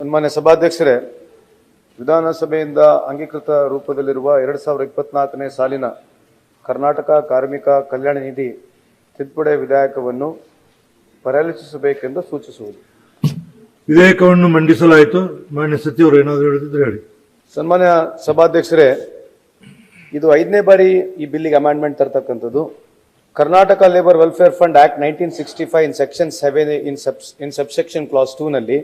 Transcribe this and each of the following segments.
ಸನ್ಮಾನ್ಯ ಸಭಾಧ್ಯಕ್ಷರೇ, ವಿಧಾನಸಭೆಯಿಂದ ಅಂಗೀಕೃತ ರೂಪದಲ್ಲಿರುವ 2024ನೇ ಸಾಲಿನ ಕರ್ನಾಟಕ ಕಾರ್ಮಿಕ ಕಲ್ಯಾಣ ನಿಧಿ ತಿದ್ದುಪಡಿ ವಿಧೇಯಕವನ್ನು ಪರಿಶೀಲಿಸಬೇಕೆಂದು ಸೂಚಿಸುವುದು. ವಿಧೇಯಕವನ್ನು ಮಂಡಿಸಲಾಯಿತು. ಮಾನ್ಯ ಸಚಿವರು ಏನಾದರೂ ಹೇಳಿದ್ರೆ ಹೇಳಿ. ಸನ್ಮಾನ್ಯ ಸಭಾಧ್ಯಕ್ಷರೇ, ಇದು 5ನೇ ಬಾರಿ ಈ ಬಿಲ್ಲಿಗೆ ಅಮೆಂಡ್ಮೆಂಟ್ ತರತಕ್ಕಂಥದ್ದು. Karnataka labour welfare fund act 1965 in section 7 in subsection clause 2 ನಲ್ಲಿ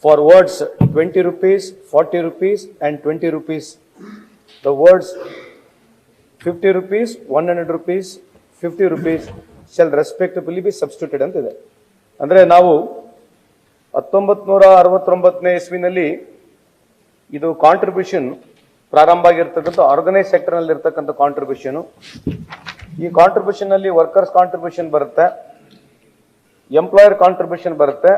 for words 20 rupees, 40 rupees and 20 rupees, the words 50 rupees, 100 rupees, 50 rupees shall respectively be substituted ಅಂತಿದೆ. ಅಂದ್ರೆ ನಾವು 1969ನೇ ಇಸ್ವಿನಲ್ಲಿ ಇದು ಕಾಂಟ್ರಿಬ್ಯೂಷನ್ ಪ್ರಾರಂಭ ಆಗಿರ್ತಕ್ಕಂಥ ಆರ್ಗನೈಸ್ ಸೆಕ್ಟರ್ ನಲ್ಲಿ ಇರ್ತಕ್ಕಂಥ ಕಾಂಟ್ರಿಬ್ಯೂಷನ್. ಈ ಕಾಂಟ್ರಿಬ್ಯೂಷನ್ ನಲ್ಲಿ ವರ್ಕರ್ಸ್ ಕಾಂಟ್ರಿಬ್ಯೂಷನ್ ಬರುತ್ತೆ, ಎಂಪ್ಲಾಯರ್ ಕಾಂಟ್ರಿಬ್ಯೂಷನ್ ಬರುತ್ತೆ,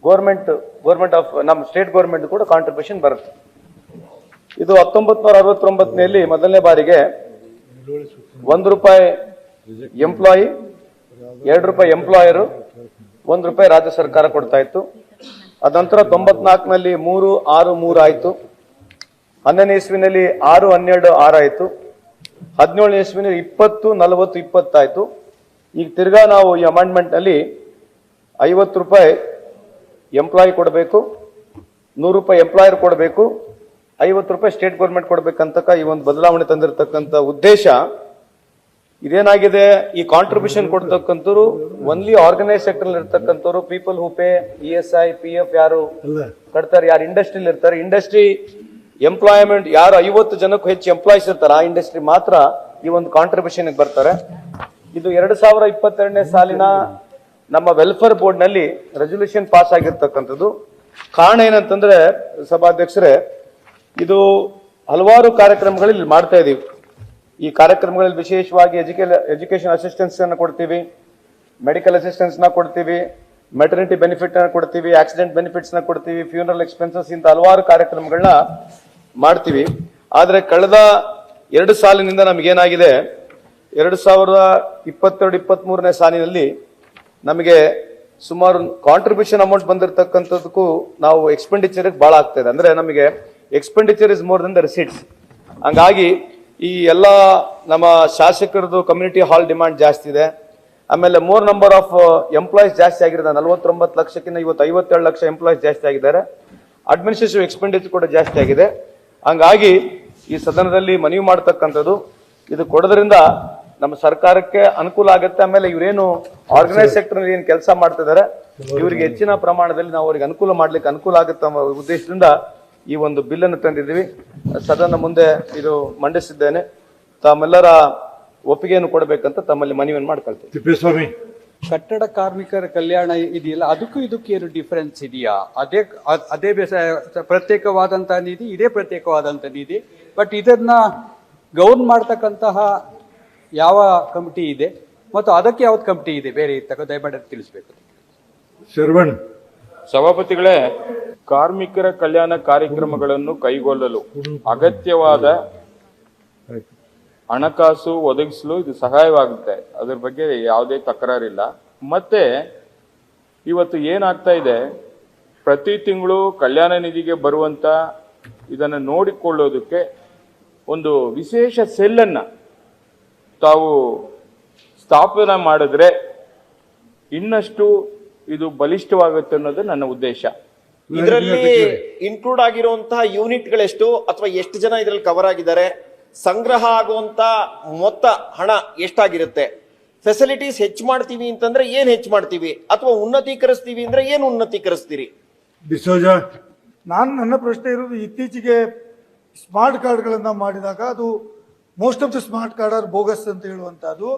ಗೌರ್ಮೆಂಟ್ ಆಫ್ ನಮ್ಮ ಸ್ಟೇಟ್ ಗೌರ್ಮೆಂಟ್ ಕೂಡ ಕಾಂಟ್ರಿಬ್ಯೂಷನ್ ಬರುತ್ತೆ. ಇದು 1969ನಲ್ಲಿ ಮೊದಲನೇ ಬಾರಿಗೆ ₹1 ಎಂಪ್ಲಾಯಿ, ₹2 ಎಂಪ್ಲಾಯರು, ₹1 ರಾಜ್ಯ ಸರ್ಕಾರ ಕೊಡ್ತಾ ಇತ್ತು. ಅದಂತರ 94ನಲ್ಲಿ 3, 6, 3 ಆಯ್ತು. 11ನೇ ಇಸ್ವಿನಲ್ಲಿ 6, 12, 6 ಆಯ್ತು. 17ನೇ ಇಸ್ವಿನಲ್ಲಿ 20, 40, 20 ಆಯ್ತು. ಈಗ ತಿರ್ಗಾ ನಾವು ಈ ಅಮೆಂಡ್ಮೆಂಟ್ ನಲ್ಲಿ ₹50 ಎಂಪ್ಲಾಯಿ ಕೊಡಬೇಕು, ₹100 ಎಂಪ್ಲಾಯರ್ ಕೊಡಬೇಕು, ₹50 ಸ್ಟೇಟ್ ಗೌರ್ಮೆಂಟ್ ಕೊಡಬೇಕಂತ ಈ ಒಂದು ಬದಲಾವಣೆ ತಂದಿರತಕ್ಕಂಥ ಉದ್ದೇಶ ಇದೇನಾಗಿದೆ. ಈ ಕಾಂಟ್ರಿಬ್ಯೂಷನ್ ಕೊಡ್ತಕ್ಕಂಥವ್ರು ಓನ್ಲಿ ಆರ್ಗನೈಸ್ ಸೆಕ್ಟರ್ ಇರ್ತಕ್ಕಂಥವ್ರು, people who pay ESI, PF ಯಾರು ಕಟ್ತಾರೆ, ಯಾರು ಇಂಡಸ್ಟ್ರಿಲ್ ಇರ್ತಾರೆ, ಇಂಡಸ್ಟ್ರಿ ಎಂಪ್ಲಾಯ್ಮೆಂಟ್ ಯಾರು 50 ಜನಕ್ಕೂ ಹೆಚ್ಚು ಎಂಪ್ಲಾಯ್ಸ್ ಇರ್ತಾರೆ ಆ ಇಂಡಸ್ಟ್ರಿ ಮಾತ್ರ ಈ ಒಂದು ಕಾಂಟ್ರಿಬ್ಯೂಷನ್ ಬರ್ತಾರೆ. ಇದು 2022ನೇ ಸಾಲಿನ ನಮ್ಮ ವೆಲ್ಫೇರ್ ಬೋರ್ಡ್ ನಲ್ಲಿ ರೆಸಲ್ಯೂಷನ್ ಪಾಸ್ ಆಗಿರ್ತಕ್ಕಂಥದ್ದು. ಕಾರಣ ಏನಂತಂದ್ರೆ ಸಭಾಧ್ಯಕ್ಷರೇ, ಇದು ಹಲವಾರು ಕಾರ್ಯಕ್ರಮಗಳಲ್ಲಿ ಮಾಡ್ತಾ ಇದೀವಿ. ಈ ಕಾರ್ಯಕ್ರಮಗಳಲ್ಲಿ ವಿಶೇಷವಾಗಿ ಎಜುಕೇಶನ್ ಅಸಿಸ್ಟೆನ್ಸ್ ಅನ್ನು ಕೊಡ್ತೀವಿ, ಮೆಡಿಕಲ್ ಅಸಿಸ್ಟೆನ್ಸ್ ನ ಕೊಡ್ತೀವಿ, ಮೆಟರ್ನಿಟಿ ಬೆನಿಫಿಟ್ ಅನ್ನ ಕೊಡ್ತೀವಿ, ಆಕ್ಸಿಡೆಂಟ್ ಬೆನಿಫಿಟ್ಸ್ ನ ಕೊಡ್ತೀವಿ, ಫ್ಯೂನರಲ್ ಎಕ್ಸ್ಪೆನ್ಸಸ್, ಇಂತ ಹಲವಾರು ಕಾರ್ಯಕ್ರಮಗಳನ್ನ ಮಾಡ್ತೀವಿ. ಆದ್ರೆ ಕಳೆದ 2 ಸಾಲಿನಿಂದ ನಮಗೇನಾಗಿದೆ, 2022-23ನೇ ಸಾಲಿನಲ್ಲಿ ನಮಗೆ ಸುಮಾರು ಕಾಂಟ್ರಿಬ್ಯೂಷನ್ ಅಮೌಂಟ್ ಬಂದಿರತಕ್ಕಂಥದಕ್ಕೂ ನಾವು ಎಕ್ಸ್ಪೆಂಡಿಚರ್ ಬಹಳ ಆಗ್ತಾ ಇದೆ. ಅಂದ್ರೆ ನಮಗೆ expenditure is more than the receipts. ಹಂಗಾಗಿ ಈ ಎಲ್ಲ ನಮ್ಮ ಶಾಸಕರದು ಕಮ್ಯುನಿಟಿ ಹಾಲ್ ಡಿಮಾಂಡ್ ಜಾಸ್ತಿ ಇದೆ. ಆಮೇಲೆ ಮೋರ್ ನಂಬರ್ ಆಫ್ ಎಂಪ್ಲಾಯೀಸ್ ಜಾಸ್ತಿ ಆಗಿರೋದು, 49 ಲಕ್ಷಕ್ಕಿಂತ ಇವತ್ತು 57 ಲಕ್ಷ ಎಂಪ್ಲಾಯೀಸ್ ಜಾಸ್ತಿ ಆಗಿದ್ದಾರೆ. ಅಡ್ಮಿನಿಸ್ಟ್ರೇಟಿವ್ ಎಕ್ಸ್ಪೆಂಡಿಚರ್ ಕೂಡ ಜಾಸ್ತಿ ಆಗಿದೆ. ಹಂಗಾಗಿ ಈ ಸದನದಲ್ಲಿ ಮನವಿ ಮಾಡತಕ್ಕಂಥದ್ದು, ಇದು ಕೊಡೋದ್ರಿಂದ ನಮ್ಮ ಸರ್ಕಾರಕ್ಕೆ ಅನುಕೂಲ ಆಗುತ್ತೆ. ಆಮೇಲೆ ಇವರೇನು ಆರ್ಗನೈಸ್ ಸೆಕ್ಟರ್ ಏನ್ ಕೆಲಸ ಮಾಡ್ತಿದ್ದಾರೆ ಇವರಿಗೆ ಹೆಚ್ಚಿನ ಪ್ರಮಾಣದಲ್ಲಿ ನಾವು ಅವರಿಗೆ ಅನುಕೂಲ ಮಾಡ್ಲಿಕ್ಕೆ ಅನುಕೂಲ ಆಗುತ್ತೆ ಅನ್ನೋ ಉದ್ದೇಶದಿಂದ ಈ ಒಂದು ಬಿಲ್ ಅನ್ನು ತಂದಿದ್ದೀವಿ. ಸದನ ಮುಂದೆ ಇದು ಮಂಡಿಸಿದ್ದೇನೆ. ತಮ್ಮೆಲ್ಲರ ಒಪ್ಪಿಗೆಯನ್ನು ಕೊಡಬೇಕಂತ ತಮ್ಮಲ್ಲಿ ಮನವಿಯನ್ನು ಮಾಡ್ಕೊಳ್ತೀವಿ. ತಿಪ್ಪೇಸ್ವಾಮಿ, ಕಟ್ಟಡ ಕಾರ್ಮಿಕರ ಕಲ್ಯಾಣ ಇದೆಯಲ್ಲ, ಅದಕ್ಕೂ ಇದಕ್ಕೂ ಏನು ಡಿಫರೆನ್ಸ್ ಇದೆಯಾ? ಅದೇ ಪ್ರತ್ಯೇಕವಾದಂತಹ ನಿಧಿ, ಇದೇ ಪ್ರತ್ಯೇಕವಾದಂತಹ ನಿಧಿ. ಬಟ್ ಇದನ್ನ ಗೌರ್ನ್ ಮಾಡ್ತಕ್ಕಂತಹ ಯಾವ ಕಮಿಟಿ ಇದೆ ಮತ್ತು ಅದಕ್ಕೆ ಯಾವ್ದು ಕಮಿಟಿ ಇದೆ ಬೇರೆ ದಯಮಾಡಿ ತಿಳಿಸಬೇಕು. ಶರವಣ್. ಸಭಾಪತಿಗಳೇ, ಕಾರ್ಮಿಕರ ಕಲ್ಯಾಣ ಕಾರ್ಯಕ್ರಮಗಳನ್ನು ಕೈಗೊಳ್ಳಲು ಅಗತ್ಯವಾದ ಹಣಕಾಸು ಒದಗಿಸಲು ಇದು ಸಹಾಯವಾಗುತ್ತೆ. ಅದರ ಬಗ್ಗೆ ಯಾವುದೇ ತಕರಾರಿಲ್ಲ. ಮತ್ತೆ ಇವತ್ತು ಏನಾಗ್ತಾ ಇದೆ, ಪ್ರತಿ ತಿಂಗಳು ಕಲ್ಯಾಣ ನಿಧಿಗೆ ಬರುವಂತ ಇದನ್ನು ನೋಡಿಕೊಳ್ಳೋದಕ್ಕೆ ಒಂದು ವಿಶೇಷ ಸೆಲ್ ಅನ್ನ ತಾವು ಸ್ಥಾಪನೆ ಮಾಡಿದ್ರೆ ಇನ್ನಷ್ಟು ಇದು ಬಲಿಷ್ಠವಾಗುತ್ತೆ ಅನ್ನೋದು ನನ್ನ ಉದ್ದೇಶ. ಇದರಲ್ಲಿ ಇನ್ಕ್ಲೂಡ್ ಆಗಿರುವಂತಹ ಯೂನಿಟ್ಗಳೆಷ್ಟು ಅಥವಾ ಎಷ್ಟು ಜನ ಇದರಲ್ಲಿ ಕವರ್ ಆಗಿದ್ದಾರೆ, ಸಂಗ್ರಹ ಆಗುವಂತ ಮೊತ್ತ ಹಣ ಎಷ್ಟಾಗಿರುತ್ತೆ, ಫೆಸಿಲಿಟೀಸ್ ಹೆಚ್ಚು ಮಾಡ್ತೀವಿ ಅಂತಂದ್ರೆ ಏನ್ ಹೆಚ್ಚು ಮಾಡ್ತೀವಿ, ಅಥವಾ ಉನ್ನತೀಕರಿಸ್ತೀವಿ ಅಂದ್ರೆ ಏನು ಉನ್ನತೀಕರಿಸ್ತೀರಿ? ಡಿಸೋಜಾ. ನನ್ನ ಪ್ರಶ್ನೆ ಇರೋದು, ಇತ್ತೀಚೆಗೆ ಸ್ಮಾರ್ಟ್ ಕಾರ್ಡ್ಗಳನ್ನ ಮಾಡಿದಾಗ ಅದು most of the smart card are bogus ಅಂತ ಹೇಳುವಂತಹದ್ದು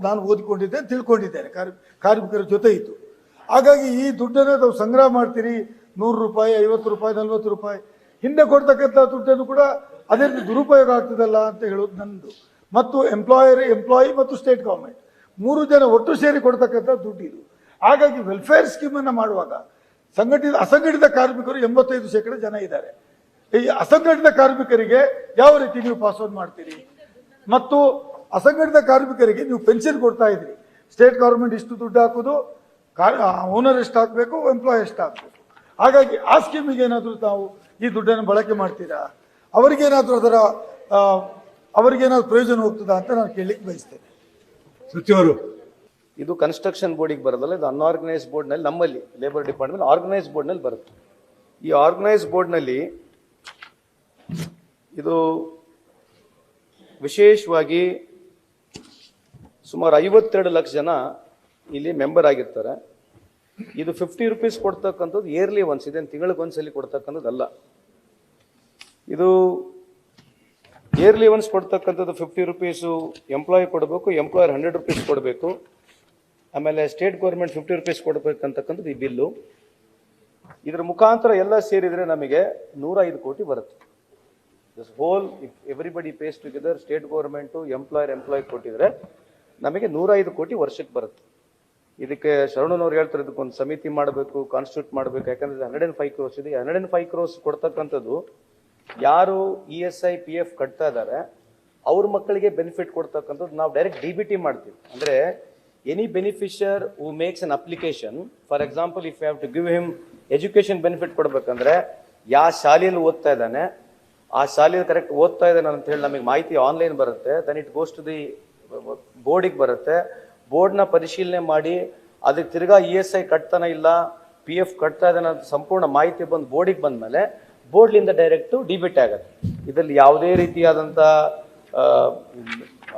ನಾನು ಓದಿಕೊಂಡಿದ್ದೆ, ತಿಳ್ಕೊಂಡಿದ್ದೇನೆ, ಕಾರ್ಮಿಕರ ಜೊತೆ ಇತ್ತು. ಹಾಗಾಗಿ ಈ ದುಡ್ಡನ್ನು ತಾವು ಸಂಗ್ರಹ ಮಾಡ್ತೀರಿ, ₹100, ₹50, ₹40, ಹಿಂದೆ ಕೊಡ್ತಕ್ಕಂಥ ದುಡ್ಡನ್ನು ಕೂಡ ಅದೇ ರೀತಿ ದುರುಪಯೋಗ ಆಗ್ತದಲ್ಲ ಅಂತ ಹೇಳೋದು ನಂದು. ಮತ್ತು ಎಂಪ್ಲಾಯಿ ಮತ್ತು ಸ್ಟೇಟ್ ಗವರ್ಮೆಂಟ್ 3 ಜನ ಒಟ್ಟು ಸೇರಿ ಕೊಡ್ತಕ್ಕಂಥ ದುಡ್ಡು ಇದು. ಹಾಗಾಗಿ ವೆಲ್ಫೇರ್ ಸ್ಕೀಮ್ ಅನ್ನು ಮಾಡುವಾಗ ಅಸಂಘಟಿತ ಕಾರ್ಮಿಕರು 85% ಜನ ಇದ್ದಾರೆ. ಈ ಅಸಂಘಟಿತ ಕಾರ್ಮಿಕರಿಗೆ ಯಾವ ರೀತಿ ನೀವು ಪಾಸ್ ಆನ್ ಮಾಡ್ತೀರಿ? ಮತ್ತು ಅಸಂಘಟಿತ ಕಾರ್ಮಿಕರಿಗೆ ನೀವು ಪೆನ್ಷನ್ ಕೊಡ್ತಾ ಇದ್ರಿ, ಸ್ಟೇಟ್ ಗವರ್ಮೆಂಟ್ ಇಷ್ಟು ದುಡ್ಡು ಹಾಕೋದು, ಓನರ್ ಎಷ್ಟು ಹಾಕಬೇಕು, ಎಂಪ್ಲಾಯ್ ಎಷ್ಟು ಹಾಕಬೇಕು. ಹಾಗಾಗಿ ಆ ಸ್ಕೀಮಿಗೆ ಏನಾದರೂ ತಾವು ಈ ದುಡ್ಡನ್ನು ಬಳಕೆ ಮಾಡ್ತೀರಾ, ಅವರಿಗೇನಾದರೂ ಅವರಿಗೇನಾದ್ರು ಪ್ರಯೋಜನ ಹೋಗ್ತದಾ ಅಂತ ನಾನು ಕೇಳಲಿಕ್ಕೆ ಬಯಸ್ತೇನೆ. ಸಚಿವರು ಇದು ಕನ್ಸ್ಟ್ರಕ್ಷನ್ ಬೋರ್ಡಿಗೆ ಬರೋದಲ್ಲ, ಇದು ಅನ್ಆರ್ಗನೈಸ್ ಬೋರ್ಡ್ನಲ್ಲಿ ನಮ್ಮಲ್ಲಿ ಲೇಬರ್ ಡಿಪಾರ್ಟ್ಮೆಂಟ್ ಆರ್ಗನೈಸ್ ಬೋರ್ಡ್ನಲ್ಲಿ ಬರುತ್ತೆ. ಈ ಆರ್ಗನೈಸ್ ಬೋರ್ಡ್ನಲ್ಲಿ ಇದು ವಿಶೇಷವಾಗಿ ಸುಮಾರು 52 ಲಕ್ಷ ಜನ ಇಲ್ಲಿ ಮೆಂಬರ್ ಆಗಿರ್ತಾರೆ. ಇದು 50 ರೂಪೀಸ್ ಕೊಡ್ತಕ್ಕಂಥದ್ದು ಇಯರ್ಲಿ ಒನ್ಸ್, ಇದೇನು ತಿಂಗಳಿಗೆ ಒಂದ್ಸಲಿ ಕೊಡ್ತಕ್ಕಂಥದ್ದಲ್ಲ. ಇದು ಇಯರ್ಲಿ ಒನ್ಸ್ ಕೊಡ್ತಕ್ಕಂಥದ್ದು 50 ರೂಪೀಸು ಎಂಪ್ಲಾಯ್ ಕೊಡಬೇಕು, ಎಂಪ್ಲಾಯರ್ 100 ರೂಪೀಸ್ ಕೊಡಬೇಕು. ಆಮೇಲೆ ಸ್ಟೇಟ್ ಗೌರ್ಮೆಂಟ್ 50 ರೂಪೀಸ್ ಕೊಡಬೇಕಂತಕ್ಕಂಥದ್ದು ಈ ಬಿಲ್ಲು. ಇದರ ಮುಖಾಂತರ ಎಲ್ಲ ಸೇರಿದರೆ ನಮಗೆ 105 ಕೋಟಿ ಬರುತ್ತೆ. This whole if everybody pays together, state government employ ಕೊಟ್ಟಿದ್ರೆ ನಮಗೆ 105 ಕೋಟಿ ವರ್ಷಕ್ಕೆ ಬರುತ್ತೆ. ಇದಕ್ಕೆ ಶರಣನವ್ರು ಹೇಳ್ತಾರೆ ಇದಕ್ಕೊಂದು ಸಮಿತಿ ಮಾಡಬೇಕು, ಕಾನ್ಸ್ಟಿಟ್ಯೂಟ್ ಮಾಡಬೇಕು. ಯಾಕಂದ್ರೆ 105 ಕ್ರೋರ್ಸ್ ಇದೆ. 105 ಕ್ರೋರ್ಸ್ ಕೊಡ್ತಕ್ಕಂಥದ್ದು ಯಾರು ESI PF ಕಟ್ತಾ ಇದ್ದಾರೆ ಅವ್ರ ಮಕ್ಕಳಿಗೆ ಬೆನಿಫಿಟ್ ಕೊಡ್ತಕ್ಕಂಥದ್ದು ನಾವು ಡೈರೆಕ್ಟ್ DBT ಮಾಡ್ತೀವಿ. ಅಂದರೆ any beneficiary who makes an application, for example if you have to give him education benefit ಕೊಡ್ಬೇಕಂದ್ರೆ ಯಾವ ಶಾಲೆಯಲ್ಲಿ ಓದ್ತಾ ಇದ್ದಾನೆ, ಆ ಶಾಲೆಯಲ್ಲಿ ಕರೆಕ್ಟ್ ಓದ್ತಾ ಇದ್ದಾನೆ ಅಂತ ಹೇಳಿ ನಮಗೆ ಮಾಹಿತಿ ಆನ್ಲೈನ್ ಬರುತ್ತೆ. Then it goes to the ಬೋರ್ಡಿಗೆ ಬರುತ್ತೆ. ಬೋರ್ಡ್ನ ಪರಿಶೀಲನೆ ಮಾಡಿ ಅದಕ್ಕೆ ತಿರ್ಗಾ ESI ಕಟ್ತಾನೆ ಇಲ್ಲ, PF ಕಟ್ತಾ ಇದ್ದಾನೆ ಅಂತ ಸಂಪೂರ್ಣ ಮಾಹಿತಿ ಬಂದು ಬೋರ್ಡಿಗೆ ಬಂದಮೇಲೆ ಬೋರ್ಡ್ಲಿಂದ ಡೈರೆಕ್ಟು DBT ಆಗುತ್ತೆ. ಇದರಲ್ಲಿ ಯಾವುದೇ ರೀತಿಯಾದಂಥ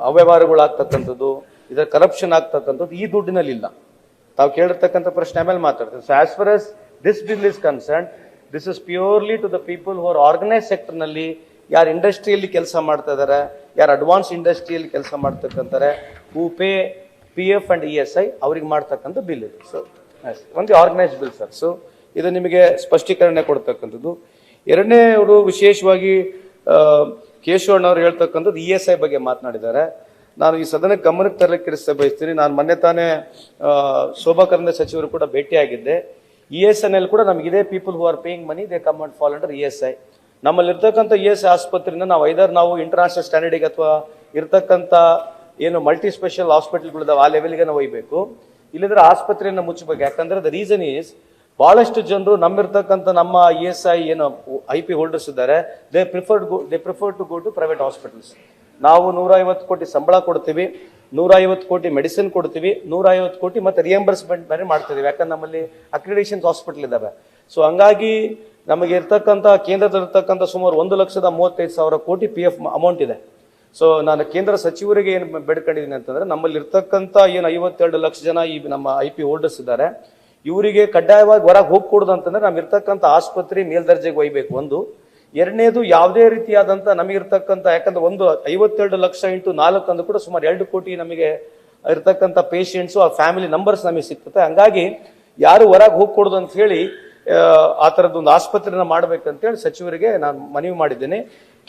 ಅವ್ಯವಹಾರಗಳಾಗ್ತಕ್ಕಂಥದ್ದು, ಇದರ ಕರಪ್ಷನ್ ಆಗ್ತಕ್ಕಂಥದ್ದು ಈ ದುಡ್ಡಿನಲ್ಲಿ ಇಲ್ಲ. ತಾವು ಕೇಳಿರ್ತಕ್ಕಂಥ ಪ್ರಶ್ನೆ ಆಮೇಲೆ ಮಾತಾಡ್ತೀವಿ. So as far as this bill is concern, this is purely to the people who are organise ಸೆಕ್ಟರ್ನಲ್ಲಿ, ಯಾರು ಇಂಡಸ್ಟ್ರಿಯಲ್ಲಿ ಕೆಲಸ ಮಾಡ್ತಾ ಇದ್ದಾರೆ, ಯಾರು ಅಡ್ವಾನ್ಸ್ ಇಂಡಸ್ಟ್ರಿಯಲ್ಲಿ ಕೆಲಸ ಮಾಡ್ತಕ್ಕಂತಾರೆ, who pay PF and ESI ಅವ್ರಿಗೆ ಮಾಡ್ತಕ್ಕಂಥ ಬಿಲ್ ಇದು. ಸೊ ಒಂದು ಆರ್ಗನೈಸ್ ಬಿಲ್ ಸರ್. ಸೊ ಇದು ನಿಮಗೆ ಸ್ಪಷ್ಟೀಕರಣ ಕೊಡ್ತಕ್ಕಂಥದ್ದು. ಎರಡನೇ ಅವರು ವಿಶೇಷವಾಗಿ ಕೇಶವಣ್ಣವ್ರು ಹೇಳ್ತಕ್ಕಂಥದ್ದು ESI ಬಗ್ಗೆ ಮಾತನಾಡಿದ್ದಾರೆ. ನಾನು ಈ ಸದನಕ್ಕೆ ಗಮನಕ್ಕೆ ತರಲಿಕ್ಕೆ ಬಯಸ್ತೀನಿ. ನಾನು ಮೊನ್ನೆ ತಾನೇ ಶೋಭಾ ಕರಂದ್ಲಾಜೆ ಸಚಿವರು ಕೂಡ ಭೇಟಿಯಾಗಿದ್ದೆ. ESIನಲ್ಲಿ ಕೂಡ ನಮಗಿದೆ people who are paying money they come and fall under ESI. ನಮ್ಮಲ್ಲಿ ಇರ್ತಕ್ಕಂಥ ESI ಆಸ್ಪತ್ರೆನ ನಾವು ಇಂಟರ್ನ್ಯಾಷನಲ್ ಸ್ಟ್ಯಾಂಡರ್ಡಿಗೆ ಅಥವಾ ಇರ್ತಕ್ಕಂಥ ಏನು ಮಲ್ಟಿ ಸ್ಪೆಷಲ್ ಹಾಸ್ಪಿಟಲ್ಗಳಿದಾವೆ ಆ ಲೆವೆಲ್ಗೆ ನಾವು ಒಯ್ಬೇಕು. ಇಲ್ಲಿದ್ರೆ ಆಸ್ಪತ್ರೆಯನ್ನು ಮುಚ್ಚಬೇಕು. ಯಾಕಂದ್ರೆ ದ ರೀಸನ್ ಈಸ್ ಬಹಳಷ್ಟು ಜನರು ನಮ್ಮಿರ್ತಕ್ಕಂಥ ನಮ್ಮ ESI ಏನು IP ಹೋಲ್ಡರ್ಸ್ ಇದ್ದಾರೆ, they prefer to go to private hospitals. ನಾವು 150 ಕೋಟಿ ಸಂಬಳ ಕೊಡ್ತೀವಿ, 150 ಕೋಟಿ ಮೆಡಿಸಿನ್ ಕೊಡ್ತೀವಿ, 150 ಕೋಟಿ ಮತ್ತೆ ರಿಯಂಬರ್ಸ್ಮೆಂಟ್ ಬೇರೆ ಮಾಡ್ತಿದ್ದೀವಿ. ಯಾಕಂದ್ರೆ ನಮ್ಮಲ್ಲಿ ಅಕ್ರಿಡೇಷನ್ಸ್ ಹಾಸ್ಪಿಟಲ್ ಇದ್ದಾವೆ. ಸೊ ಹಂಗಾಗಿ ನಮಗೆ ಇರ್ತಕ್ಕಂಥ ಕೇಂದ್ರದಲ್ಲಿರ್ತಕ್ಕಂಥ ಸುಮಾರು 1,35,000 ಕೋಟಿ PF ಅಮೌಂಟ್ ಇದೆ. ಸೊ ನಾನು ಕೇಂದ್ರ ಸಚಿವರಿಗೆ ಏನು ಬೇಡ್ಕೊಂಡಿದ್ದೀನಿ ಅಂತಂದ್ರೆ, ನಮ್ಮಲ್ಲಿ ಇರ್ತಕ್ಕಂಥ ಏನು 52 ಲಕ್ಷ ಜನ ಈ ನಮ್ಮ IP ಹೋಲ್ಡರ್ಸ್ ಇದ್ದಾರೆ, ಇವರಿಗೆ ಕಡ್ಡಾಯವಾಗಿ ಹೊರಗೆ ಹೋಗ್ಕೊಡುದು ಅಂತಂದ್ರೆ ನಮ್ಮಿರ್ತಕ್ಕಂಥ ಆಸ್ಪತ್ರೆ ಮೇಲ್ದರ್ಜೆಗೆ ಒಯ್ಬೇಕು. ಒಂದು. ಎರಡನೇದು, ಯಾವುದೇ ರೀತಿಯಾದಂಥ ನಮಗಿರ್ತಕ್ಕಂಥ, ಯಾಕಂದ್ರೆ 52 ಲಕ್ಷ ಇಂಟು 4 ಅಂದ್ರೂ ಕೂಡ ಸುಮಾರು 2 ಕೋಟಿ ನಮಗೆ ಇರ್ತಕ್ಕಂಥ ಪೇಷಂಟ್ಸು ಆ ಫ್ಯಾಮಿಲಿ ನಂಬರ್ಸ್ ನಮಗೆ ಸಿಗ್ತದೆ. ಹಂಗಾಗಿ ಯಾರು ಹೊರಗೆ ಹೋಗ್ಕೊಡುದು ಅಂತ ಹೇಳಿ ಆ ಥರದ್ದೊಂದು ಆಸ್ಪತ್ರೆನ ಮಾಡ್ಬೇಕಂತೇಳಿ ಸಚಿವರಿಗೆ ನಾನು ಮನವಿ ಮಾಡಿದ್ದೇನೆ.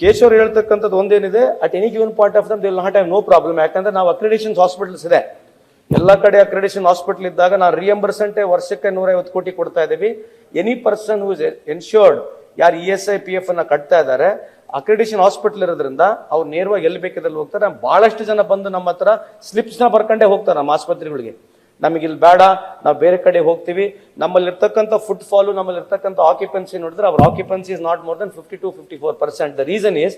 ಕೇಶವರು ಹೇಳ್ತಕ್ಕಂಥದ್ದು ಒಂದೇನಿದೆ, at any given point of time they will not have no problem. ಯಾಕಂದ್ರೆ ನಾವು ಅಕ್ರಿಡೇಷನ್ಸ್ ಹಾಸ್ಪಿಟಲ್ಸ್ ಇದೆ, ಎಲ್ಲ ಕಡೆ ಅಕ್ರಿಡೇಷನ್ ಹಾಸ್ಪಿಟಲ್ ಇದ್ದಾಗ ನಾವು ರಿಯಂಬರ್ಸೆಂಟ್ ವರ್ಷಕ್ಕೆ 150 ಕೋಟಿ ಕೊಡ್ತಾ ಇದ್ದೀವಿ. Any person who is ensured, ಯಾರು ESI PF ಅನ್ನ ಕಟ್ತಾ ಇದ್ದಾರೆ, ಅಕ್ರಿಡೇಷನ್ ಹಾಸ್ಪಿಟಲ್ ಇರೋದ್ರಿಂದ ಅವ್ರು ನೇರವಾಗಿ ಎಲ್ಲಿ ಬೇಕಿದ್ದಲ್ಲಿ ಹೋಗ್ತಾರೆ. ಬಹಳಷ್ಟು ಜನ ಬಂದು ನಮ್ಮ ಹತ್ರ ಸ್ಲಿಪ್ಸ್ನ ಬರ್ಕೊಂಡೇ ಹೋಗ್ತಾರೆ ನಮ್ಮ ಆಸ್ಪತ್ರೆಗಳಿಗೆ. ನಮಗೆ ಇಲ್ಲಿ ಬೇಡ, ನಾವು ಬೇರೆ ಕಡೆ ಹೋಗ್ತೀವಿ. ನಮ್ಮಲ್ಲಿ ಇರ್ತಕ್ಕಂಥ ಫುಟ್ ಫಾಲು, ನಮ್ಮಲ್ಲಿ ಇರ್ತಕ್ಕಂಥ ಆಕ್ಯುಪೆನ್ಸಿ ನೋಡಿದ್ರೆ ಅವ್ರ occupancy is not more than 52-54%. The reason is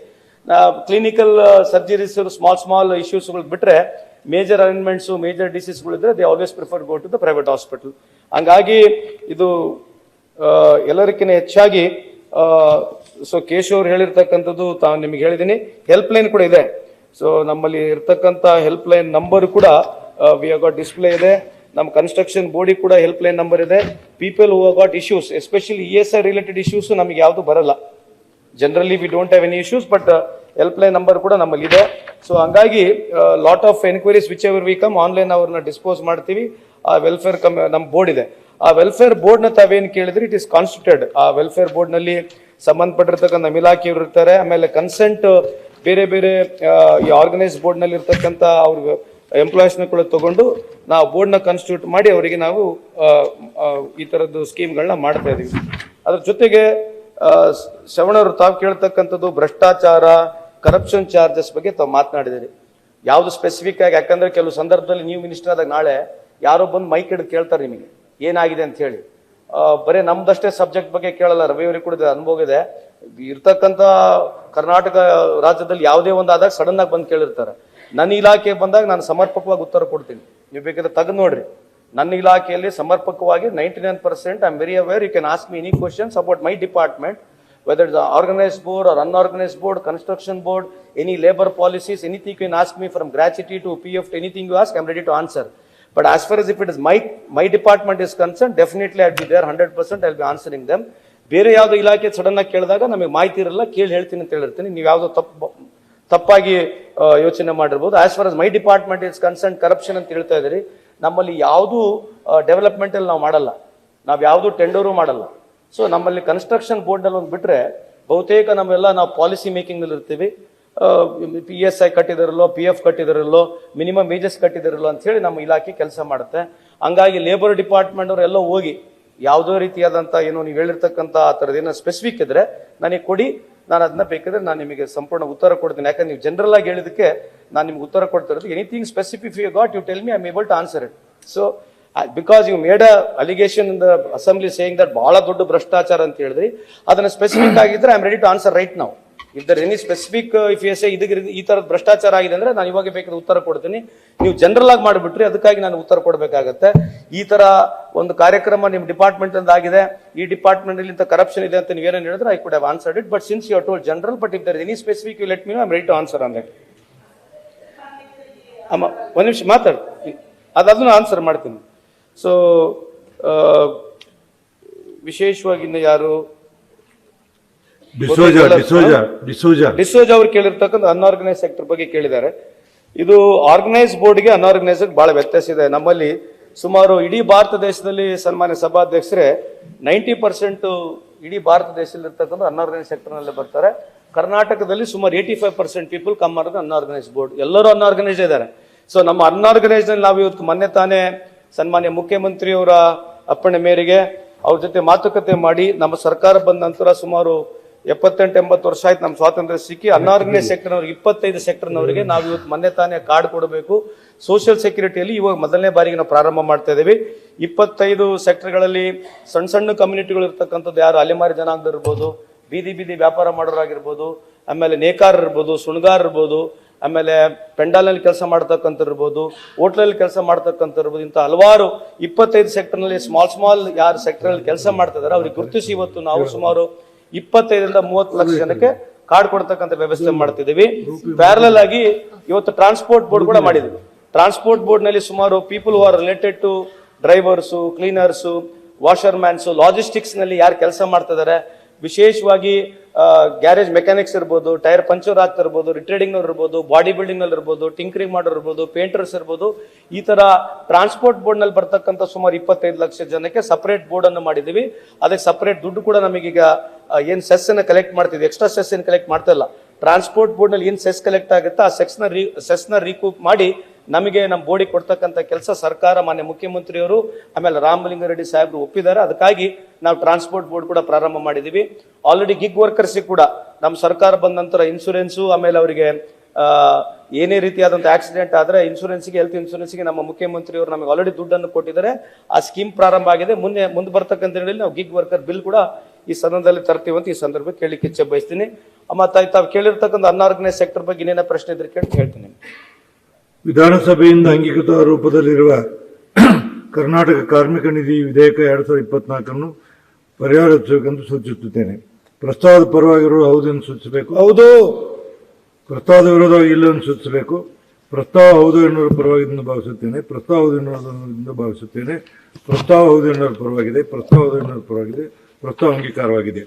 clinical surgeries, small ಇಶ್ಯೂಸ್ಗಳು ಬಿಟ್ರೆ ಮೇಜರ್ ಅರೇಂಜ್ಮೆಂಟ್ಸು, ಮೇಜರ್ ಡಿಸೀಸ್ಗಳು ಇದ್ರೆ they always prefer go to the private hospital. ಹಂಗಾಗಿ ಇದು ಎಲ್ಲರಿಗಿಂತ ಹೆಚ್ಚಾಗಿ ಸೊ ಕೇಶವ್ ಅವ್ರು ಹೇಳಿರ್ತಕ್ಕಂಥದ್ದು ತಾವು ನಿಮಗೆ ಹೇಳಿದ್ದೀನಿ. ಹೆಲ್ಪ್ ಲೈನ್ ಕೂಡ ಇದೆ. ಸೊ ನಮ್ಮಲ್ಲಿ ಇರ್ತಕ್ಕಂಥ ಹೆಲ್ಪ್ ಲೈನ್ ನಂಬರ್ ಕೂಡ ವಿ ಹ್ಯಾವ್ ಗಾಟ್ ಡಿಸ್ಪ್ಲೇ ಇದೆ. ನಮ್ಮ ಕನ್ಸ್ಟ್ರಕ್ಷನ್ ಬೋರ್ಡಿಗೆ ಕೂಡ ಹೆಲ್ಪ್ ಲೈನ್ ನಂಬರ್ ಇದೆ. People who have got issues, especially ESI related issues ನಮಗೆ ಯಾವುದು ಬರಲ್ಲ. Generally we don't have any issues, but help line number ಕೂಡ ನಮ್ಮಲ್ಲಿ ಇದೆ. ಸೊ ಹಂಗಾಗಿ lot of enquiries which ever we come online ಅವ್ರನ್ನ dispose ಮಾಡ್ತೀವಿ. ಆ ವೆಲ್ಫೇರ್ ನಮ್ಮ ಬೋರ್ಡ್ ಇದೆ. ಆ ವೆಲ್ಫೇರ್ ಬೋರ್ಡ್ನ ತಾವೇನು ಕೇಳಿದ್ರೆ ಇಟ್ ಇಸ್ ಕಾನ್ಸ್ಟಿಟ್ಯೂಟೆಡ್. ಆ ವೆಲ್ಫೇರ್ ಬೋರ್ಡ್ನಲ್ಲಿ ಸಂಬಂಧಪಟ್ಟಿರ್ತಕ್ಕಂಥ ಇಲಾಖೆಯವರು ಇರ್ತಾರೆ. ಆಮೇಲೆ ಕನ್ಸೆಂಟ್ ಬೇರೆ ಬೇರೆ ಈ ಆರ್ಗನೈಸ್ ಬೋರ್ಡ್ನಲ್ಲಿ ಇರ್ತಕ್ಕಂಥ ಅವ್ರ ಎಂಪ್ಲಾಯೀಸ್ನ ಕೂಡ ತಗೊಂಡು ನಾವು ಬೋರ್ಡ್ನ ಕಾನ್ಸ್ಟಿಟ್ಯೂಟ್ ಮಾಡಿ ಅವರಿಗೆ ನಾವು ಈ ಥರದ್ದು ಸ್ಕೀಮ್ಗಳನ್ನ ಮಾಡ್ತಾ ಇದ್ದೀವಿ. ಅದ್ರ ಜೊತೆಗೆ ಶ್ರವಣವರು ತಾವು ಕೇಳ್ತಕ್ಕಂಥದ್ದು ಭ್ರಷ್ಟಾಚಾರ, ಕರಪ್ಷನ್ ಚಾರ್ಜಸ್ ಬಗ್ಗೆ ತಾವು ಮಾತನಾಡಿದಿರಿ. ಯಾವುದು ಸ್ಪೆಸಿಫಿಕ್ ಆಗಿ, ಯಾಕಂದ್ರೆ ಕೆಲವು ಸಂದರ್ಭದಲ್ಲಿ ನೀವು ಮಿನಿಸ್ಟರ್ ಆದಾಗ ನಾಳೆ ಯಾರೋ ಬಂದು ಮೈಕ್ ಹಿಡಿದು ಕೇಳ್ತಾರೆ ನಿಮಗೆ ಏನಾಗಿದೆ ಅಂತ ಹೇಳಿ. ಬರೀ ನಮ್ದಷ್ಟೇ ಸಬ್ಜೆಕ್ಟ್ ಬಗ್ಗೆ ಕೇಳಲ್ಲ, ರವಿಯವರಿಗೆ ಕೂಡ ಅನುಭವ ಇದೆ. ಇರ್ತಕ್ಕಂಥ ಕರ್ನಾಟಕ ರಾಜ್ಯದಲ್ಲಿ ಯಾವುದೇ ಒಂದು ಆದಾಗ ಸಡನ್ ಆಗಿ ಬಂದು ಕೇಳಿರ್ತಾರೆ. ನನ್ನ ಇಲಾಖೆ ಬಂದಾಗ ನಾನು ಸಮರ್ಪಕವಾಗಿ ಉತ್ತರ ಕೊಡ್ತೀನಿ. ನೀವು ಬೇಕಾದ್ರೆ ತೆಗೆದು ನೋಡ್ರಿ, ನನ್ನ ಇಲಾಖೆಯಲ್ಲಿ ಸಮರ್ಪಕವಾಗಿ 99% I am very aware. You can ask me any questions about my department, whether it's organized board or unorganized board, construction board, any labor policies, anything you can ask me, from gratuity to PF to anything you ask, I'm ready to answer. But as far as if it is my department is concerned, definitely I'll be there 100%, I'll be answering them. ಬೇರೆ ಯಾವುದೋ ಇಲಾಖೆ sudden ಆಗಿ ಕೇಳಿದಾಗ ನಮಗೆ ಮಾಹಿತಿ ಇರಲ್ಲ, ಕೇಳಿ ಹೇಳ್ತೀನಿ ಅಂತ ಹೇಳಿರ್ತೀನಿ. ನೀವು ಯಾವುದೋ ತಪ್ಪಾಗಿ ಯೋಚನೆ ಮಾಡಿರ್ಬೋದು. As for as my department is concern, corruption ಅಂತ ಹೇಳ್ತಾ ಇದ್ದೀರಿ. ನಮ್ಮಲ್ಲಿ ಯಾವುದು ಡೆವಲಪ್ಮೆಂಟಲ್ಲಿ ನಾವು ಮಾಡಲ್ಲ, ನಾವು ಯಾವುದು ಟೆಂಡರು ಮಾಡಲ್ಲ. ಸೊ ನಮ್ಮಲ್ಲಿ ಕನ್ಸ್ಟ್ರಕ್ಷನ್ ಬೋರ್ಡ್ನಲ್ಲಿ ಒಂದು ಬಿಟ್ರೆ ಬಹುತೇಕ ನಮ್ಮೆಲ್ಲ ನಾವು ಪಾಲಿಸಿ ಮೇಕಿಂಗ್ನಲ್ಲಿ ಇರ್ತೀವಿ. PSI ಕಟ್ಟಿದಿರಲ್ಲೋ, PF ಕಟ್ಟಿದಿರಲ್ಲೋ, ಮಿನಿಮಮ್ ವೇಜಸ್ ಕಟ್ಟಿದಿರಲ್ಲೋ ಅಂತ ಹೇಳಿ ನಮ್ಮ ಇಲಾಖೆ ಕೆಲಸ ಮಾಡುತ್ತೆ. ಹಂಗಾಗಿ ಲೇಬರ್ ಡಿಪಾರ್ಟ್ಮೆಂಟ್ ಅವರೆಲ್ಲ ಹೋಗಿ ಯಾವುದೋ ರೀತಿಯಾದಂಥ ಏನು ನೀವು ಹೇಳಿರ್ತಕ್ಕಂಥ ಆ ಥರದ್ದು ಏನೋ ಸ್ಪೆಸಿಫಿಕ್ ಇದ್ರೆ ನನಗೆ ಕೊಡಿ, ನಾನು ಅದನ್ನ ಬೇಕಾದ್ರೆ ನಾನು ನಿಮಗೆ ಸಂಪೂರ್ಣ ಉತ್ತರ ಕೊಡ್ತೀನಿ. ಯಾಕಂದ್ರೆ ನೀವು ಜನರಲ್ ಆಗಿ ಹೇಳಿದಕ್ಕೆ ನಾನು ನಿಮ್ಗೆ ಉತ್ತರ ಕೊಡ್ತಿರೋದು. Anything specific you got, you tell me, I am able to answer it. So because you made a allegation in the assembly saying that ಬಹಳ ದೊಡ್ಡ ಭ್ರಷ್ಟಾಚಾರ ಅಂತ ಹೇಳಿದ್ರಿ, ಅದನ್ನ ಸ್ಪೆಸಿಫಿಕ್ ಆಗಿದ್ರೆ I am ready to answer right now. If there any specific if you say ಈ ತರದ ಭ್ರಷ್ಟಾಚಾರ ಆಗಿದೆ ಅಂದ್ರೆ ನಾನು ಇವಾಗ ಬೇಕಾದ್ರೆ ಉತ್ತರ ಕೊಡ್ತೀನಿ. ನೀವು ಜನರಲ್ ಆಗಿ ಮಾಡಿಬಿಟ್ರಿ, ಅದಕ್ಕಾಗಿ ನಾನು ಉತ್ತರ ಕೊಡಬೇಕಾಗತ್ತೆ. ಈ ತರ ಒಂದು ಕಾರ್ಯಕ್ರಮ ನಿಮ್ಮ ಡಿಪಾರ್ಟ್ಮೆಂಟ್ ಅಂತ ಆಗಿದೆ, ಈ ಡಿಪಾರ್ಟ್ಮೆಂಟ್ ಅಲ್ಲಿ ಕರಪ್ಷನ್ ಇದೆ ಅಂತ ನೀವೇನೇನು ಹೇಳಿದ್ರೆ I could have answered it. But since you are told general, but if there any specific you let me know, I am ready to answer on that. ಅಮ್ಮ ಒಂದ್ ನಿಮಿಷ ಮಾತಾಡಿ, ಅದನ್ನು ಆನ್ಸರ್ ಮಾಡ್ತೀನಿ. ಸೊ ವಿಶೇಷವಾಗಿ ಇನ್ನು ಯಾರು ಡಿಸೋಜಾ ಅವರು ಕೇಳಿರ್ತಕ್ಕಂಥ ಅನ್ಆರ್ಗನೈಸ್ ಸೆಕ್ಟರ್ ಬಗ್ಗೆ ಕೇಳಿದ್ದಾರೆ. ಇದು ಆರ್ಗನೈಸ್ ಬೋರ್ಡ್ಗೆ ಅನ್ಆರ್ಗನೈಸ್ಡ್ ಬಹಳ ವ್ಯತ್ಯಾಸ ಇದೆ. ನಮ್ಮಲ್ಲಿ ಸುಮಾರು ಇಡೀ ಭಾರತ ದೇಶದಲ್ಲಿ ಸನ್ಮಾನ್ಯ ಸಭಾಧ್ಯಕ್ಷರೇ 90% ಇಡೀ ಭಾರತ ದೇಶದಲ್ಲಿ ಇರ್ತಕ್ಕಂಥ ಅನ್ಆರ್ಗನೈಸ್ ಸೆಕ್ಟರ್ ನಲ್ಲಿ ಬರ್ತಾರೆ. ಕರ್ನಾಟಕದಲ್ಲಿ ಸುಮಾರು 85% ಪೀಪಲ್ ಕಮ್ ಮಾಡೋದು ಅನ್ಆರ್ಗನೈಸ್ ಬೋರ್ಡ್, ಎಲ್ಲರೂ ಅನ್ಆರ್ಗನೈಸ್ಡ್ ಇದ್ದಾರೆ. ಸೊ ನಮ್ಮ ಅನ್ಆರ್ಗನೈಸ್ ನಲ್ಲಿ ನಾವು ಇವತ್ತು ಮೊನ್ನೆ ತಾನೇ ಸನ್ಮಾನ್ಯ ಮುಖ್ಯಮಂತ್ರಿಯವರ ಅಪ್ಪಣೆ ಮೇರೆಗೆ ಅವ್ರ ಜೊತೆ ಮಾತುಕತೆ ಮಾಡಿ, ನಮ್ಮ ಸರ್ಕಾರ ಬಂದ ನಂತರ ಸುಮಾರು 78-80 ವರ್ಷ ಆಯ್ತು ನಮ್ಮ ಸ್ವಾತಂತ್ರ್ಯ ಸಿಕ್ಕಿ. ಅನ್ಆರ್ಗನೈಸ್ ಸೆಕ್ಟರ್ ಅವ್ರಿಗೆ 25 ಸೆಕ್ಟರ್ನವರಿಗೆ ನಾವು ಇವತ್ತು ಮೊನ್ನೆ ತಾನೇ ಕಾರ್ಡ್ ಕೊಡಬೇಕು. ಸೋಷಿಯಲ್ ಸೆಕ್ಯೂರಿಟಿಯಲ್ಲಿ ಇವಾಗ ಮೊದಲನೇ ಬಾರಿಗೆ ನಾವು ಪ್ರಾರಂಭ ಮಾಡ್ತಾ ಇದ್ದೀವಿ. 25 ಸೆಕ್ಟರ್ಗಳಲ್ಲಿ ಸಣ್ಣ ಸಣ್ಣ ಕಮ್ಯುನಿಟಿಗಳು ಇರ್ತಕ್ಕಂಥದ್ದು, ಯಾರು ಅಲೆಮಾರಿ ಜನಾಂಗದವ್ರು ಇರ್ಬೋದು, ಬೀದಿ ವ್ಯಾಪಾರ ಮಾಡೋರಾಗಿರ್ಬೋದು, ಆಮೇಲೆ ನೇಕಾರ ಇರ್ಬೋದು, ಸುಣ್ಗಾರ್ ಇರ್ಬೋದು, ಆಮೇಲೆ ಪೆಂಡಾಲ್ನಲ್ಲಿ ಕೆಲಸ ಮಾಡ್ತಕ್ಕಂಥ ಇರ್ಬೋದು, ಹೋಟ್ಲಲ್ಲಿ ಕೆಲಸ ಮಾಡ್ತಕ್ಕಂಥ ಇರ್ಬೋದು, ಇಂಥ ಹಲವಾರು 25 ಸೆಕ್ಟರ್ನಲ್ಲಿ ಸ್ಮಾಲ್ ಯಾರು ಸೆಕ್ಟರ್ನಲ್ಲಿ ಕೆಲಸ ಮಾಡ್ತಾ ಇದಾರೆ ಅವ್ರಿಗೆ ಗುರುತಿಸಿ ಇವತ್ತು ನಾವು ಸುಮಾರು 25-30 ಲಕ್ಷ ಜನಕ್ಕೆ ಕಾರ್ಡ್ ಕೊಡ್ತಕ್ಕಂಥ ವ್ಯವಸ್ಥೆ ಮಾಡ್ತಿದ್ದೀವಿ. ಪ್ಯಾರಲಲ್ ಆಗಿ ಇವತ್ತು ಟ್ರಾನ್ಸ್ಪೋರ್ಟ್ ಬೋರ್ಡ್ ಕೂಡ ಮಾಡಿದ್ವಿ. ಟ್ರಾನ್ಸ್ಪೋರ್ಟ್ ಬೋರ್ಡ್ ನಲ್ಲಿ ಸುಮಾರು people who are related to drivers, cleaners, washer mans, logistics ನಲ್ಲಿ ಯಾರು ಕೆಲಸ ಮಾಡ್ತಾ ಇದಾರೆ, ವಿಶೇಷವಾಗಿ ಗ್ಯಾರೇಜ್ ಮೆಕ್ಯಾನಿಕ್ಸ್ ಇರ್ಬೋದು, ಟೈರ್ ಪಂಚರ್ ಆಗ್ತಾ ಇರ್ಬೋದು, ರಿಟ್ರೇಡಿಂಗ್ ನವ್ರು ಇರ್ಬೋದು, ಬಾಡಿ ಬಿಲ್ಡಿಂಗ್ ನಲ್ಲಿ ಇರ್ಬೋದು, ಟಿಂಕರಿಂಗ್ ಮಾಡೋರು ಇರ್ಬೋದು, ಪೇಂಟರ್ಸ್ ಇರ್ಬೋದು, ಈ ತರ ಟ್ರಾನ್ಸ್ಪೋರ್ಟ್ ಬೋರ್ಡ್ ನಲ್ಲಿ ಬರ್ತಕ್ಕಂಥ ಸುಮಾರು 25 ಲಕ್ಷ ಜನಕ್ಕೆ ಸಪರೇಟ್ ಬೋರ್ಡ್ ಅನ್ನು ಮಾಡಿದೀವಿ. ಅದಕ್ಕೆ ಸಪರೇಟ್ ದುಡ್ಡು ಕೂಡ ನಮಗೀಗ ಏನ್ ಸೆಸ್ ಅನ್ನ ಕಲೆಕ್ಟ್ ಮಾಡ್ತಿದ್ವಿ, ಎಕ್ಸ್ಟ್ರಾ ಸೆಸ್ ಏನ್ ಕಲೆಕ್ಟ್ ಮಾಡ್ತಾ ಇಲ್ಲ. ಟ್ರಾನ್ಸ್ಪೋರ್ಟ್ ಬೋರ್ಡ್ ನಲ್ಲಿ ಏನ್ ಸೆಸ್ ಕಲೆಕ್ಟ್ ಆಗುತ್ತೆ ಆ ಸೆಸ್ ನ ರೀಕೂಪ್ ಮಾಡಿ ನಮಗೆ ನಮ್ಮ ಬೋರ್ಡಿಗೆ ಕೊಡ್ತಕ್ಕಂಥ ಕೆಲಸ ಸರ್ಕಾರ, ಮಾನ್ಯ ಮುಖ್ಯಮಂತ್ರಿಯವರು ಆಮೇಲೆ ರಾಮಲಿಂಗಾರೆಡ್ಡಿ ಸಾಹೇಬ್ರು ಒಪ್ಪಿದ್ದಾರೆ. ಅದಕ್ಕಾಗಿ ನಾವು ಟ್ರಾನ್ಸ್ಪೋರ್ಟ್ ಬೋರ್ಡ್ ಕೂಡ ಪ್ರಾರಂಭ ಮಾಡಿದೀವಿ. ಆಲ್ರೆಡಿ ಗಿಗ್ ವರ್ಕರ್ಸ್ ಕೂಡ ನಮ್ಮ ಸರ್ಕಾರ ಬಂದ ನಂತರ ಇನ್ಸೂರೆನ್ಸು, ಆಮೇಲೆ ಅವರಿಗೆ ಏನೇ ರೀತಿಯಾದಂಥ ಆಕ್ಸಿಡೆಂಟ್ ಆದ್ರೆ ಇನ್ಸೂರೆನ್ಸ್ಗೆ, ಹೆಲ್ತ್ ಇನ್ಸೂರೆನ್ಸ್ಗೆ ನಮ್ಮ ಮುಖ್ಯಮಂತ್ರಿಯವರು ನಮಗೆ ಆಲ್ರೆಡಿ ದುಡ್ಡನ್ನು ಕೊಟ್ಟಿದ್ದಾರೆ. ಆ ಸ್ಕೀಮ್ ಪ್ರಾರಂಭ ಆಗಿದೆ. ಮುಂದೆ ಬರ್ತಕ್ಕಂಥ ಹೇಳಿ ನಾವು ಗಿಗ್ ವರ್ಕರ್ ಬಿಲ್ ಕೂಡ ಈ ಸದನದಲ್ಲಿ ತರ್ತೀವಿ ಅಂತ ಈ ಸಂದರ್ಭ ಕೇಳಲಿಕ್ಕೆ ಇಚ್ಛೆ ಬಯಸ್ತೀನಿ. ಮತ್ತೆ ತಾವು ಕೇಳಿರ್ತಕ್ಕಂಥ ಅನ್ಆರ್ಗನೈಸ್ ಸೆಕ್ಟರ್ ಬಗ್ಗೆ ಇನ್ನೇನ ಪ್ರಶ್ನೆ ಇದ್ರೆ ಕೇಳಿ ಹೇಳ್ತೀನಿ. ವಿಧಾನಸಭೆಯಿಂದ ಅಂಗೀಕೃತ ರೂಪದಲ್ಲಿರುವ ಕರ್ನಾಟಕ ಕಾರ್ಮಿಕ ನಿಧಿ ವಿಧೇಯಕ 2024 ಪರಿಹಾರವೆಂದು ಸೂಚಿಸುತ್ತೇನೆ. ಪ್ರಸ್ತಾವದ ಪರವಾಗಿರುವ ಹೌದು ಎಂದು ಸೂಚಿಸಬೇಕು, ಹೌದು. ಪ್ರಸ್ತಾವದ ವಿರೋಧ ಇಲ್ಲ ಎಂದು ಸೂಚಿಸಬೇಕು. ಪ್ರಸ್ತಾವ ಹೌದು ಎನ್ನುವ ಪರವಾಗಿದ್ದು ಭಾವಿಸುತ್ತೇನೆ. ಪ್ರಸ್ತಾವ ಹೌದು ಎನ್ನುವುದರಿಂದ ಭಾವಿಸುತ್ತೇನೆ. ಪ್ರಸ್ತಾವ ಹೌದು ಎನ್ನುವ ಪರವಾಗಿದೆ. ಪ್ರಸ್ತಾವ ಹೌದು ಎನ್ನುವ ಪರವಾಗಿದೆ. ಪ್ರಸ್ತಾವ ಅಂಗೀಕಾರವಾಗಿದೆ.